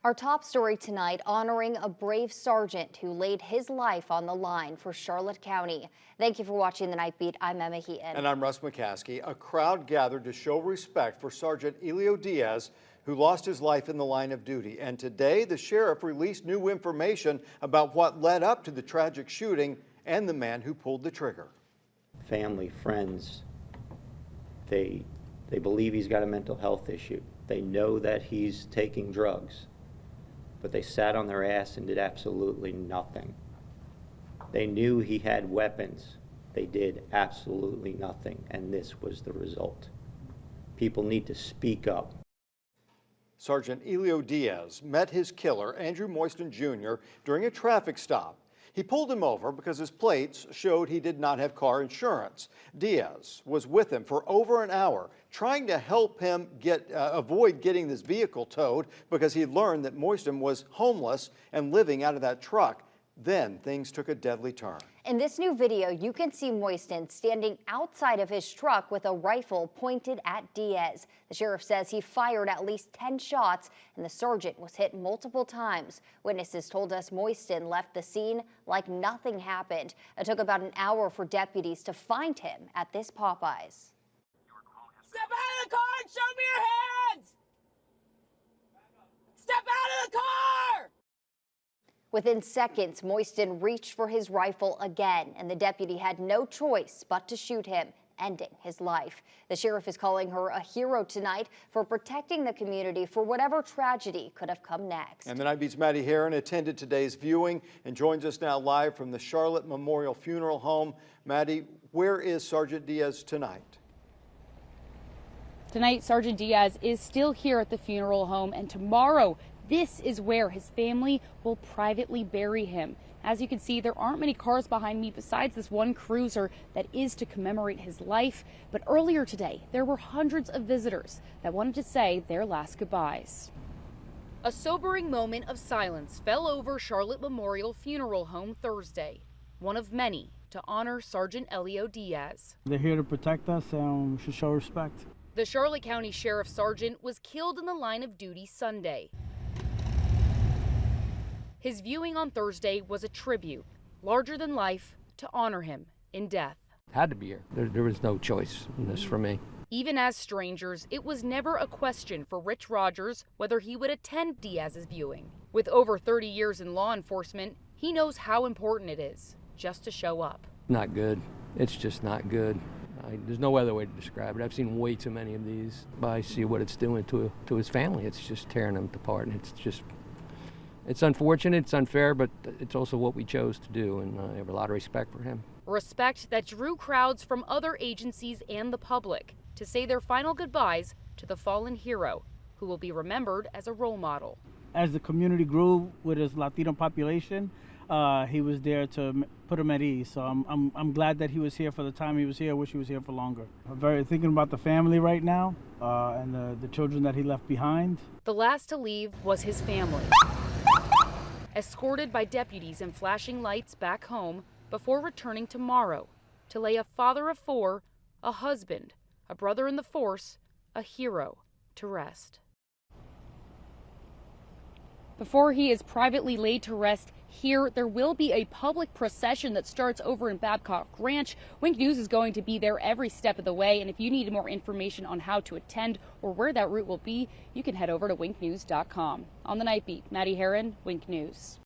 Our top story tonight, honoring a brave sergeant who laid his life on the line for Charlotte County. Thank you for watching The Night Beat. I'm Emma Heaton. And I'm Russ McCaskey. A crowd gathered to show respect for Sergeant Elio Diaz, who lost his life in the line of duty. And today, the sheriff released new information about what led up to the tragic shooting and the man who pulled the trigger. Family, friends, they believe he's got a mental health issue. They know that he's taking drugs. But they sat on their ass and did absolutely nothing. They knew he had weapons. They did absolutely nothing, and this was the result. People need to speak up. Sergeant Elio Diaz met his killer, Andrew Moiston Jr., during a traffic stop. He pulled him over because his plates showed he did not have car insurance. Diaz was with him for over an hour, trying to help him avoid getting this vehicle towed because he learned that Moiston was homeless and living out of that truck. Then things took a deadly turn. In this new video, you can see Moiston standing outside of his truck with a rifle pointed at Diaz. The sheriff says he fired at least 10 shots and the sergeant was hit multiple times. Witnesses told us Moiston left the scene like nothing happened. It took about an hour for deputies to find him at this Popeyes. Step out of the car and show me your hands! Step out of the car! Within seconds, Moiston reached for his rifle again, and the deputy had no choice but to shoot him, ending his life. The sheriff is calling her a hero tonight for protecting the community for whatever tragedy could have come next. And the Night Beat's Maddie Herron attended today's viewing and joins us now live from the Charlotte Memorial Funeral Home. Maddie, where is Sergeant Diaz tonight? Tonight, Sergeant Diaz is still here at the funeral home, and tomorrow, this is where his family will privately bury him. As you can see, there aren't many cars behind me besides this one cruiser that is to commemorate his life. But earlier today, there were hundreds of visitors that wanted to say their last goodbyes. A sobering moment of silence fell over Charlotte Memorial Funeral Home Thursday, one of many to honor Sergeant Elio Diaz. They're here to protect us and we should show respect. The Charlotte County Sheriff Sergeant was killed in the line of duty Sunday. His viewing on Thursday was a tribute, larger than life, to honor him in death. Had to be here. There was no choice in this for me. Even as strangers, it was never a question for Rich Rogers whether he would attend Diaz's viewing. With over 30 years in law enforcement, he knows how important it is just to show up. Not good. It's just not good. There's no other way to describe it. I've seen way too many of these. But I see what it's doing to his family. It's just tearing them apart, and it's unfortunate, it's unfair, but it's also what we chose to do, and I have a lot of respect for him. Respect that drew crowds from other agencies and the public to say their final goodbyes to the fallen hero, who will be remembered as a role model. As the community grew with his Latino population, he was there to put him at ease. So I'm glad that he was here for the time he was here. I wish he was here for longer. I'm very thinking about the family right now and the children that he left behind. The last to leave was his family, escorted by deputies and flashing lights back home before returning tomorrow to lay a father of 4, a husband, a brother in the force, a hero to rest. Before he is privately laid to rest here, there will be a public procession that starts over in Babcock Ranch. Wink News is going to be there every step of the way, and if you need more information on how to attend or where that route will be, you can head over to winknews.com. On the Night Beat, Maddie Herron, Wink News.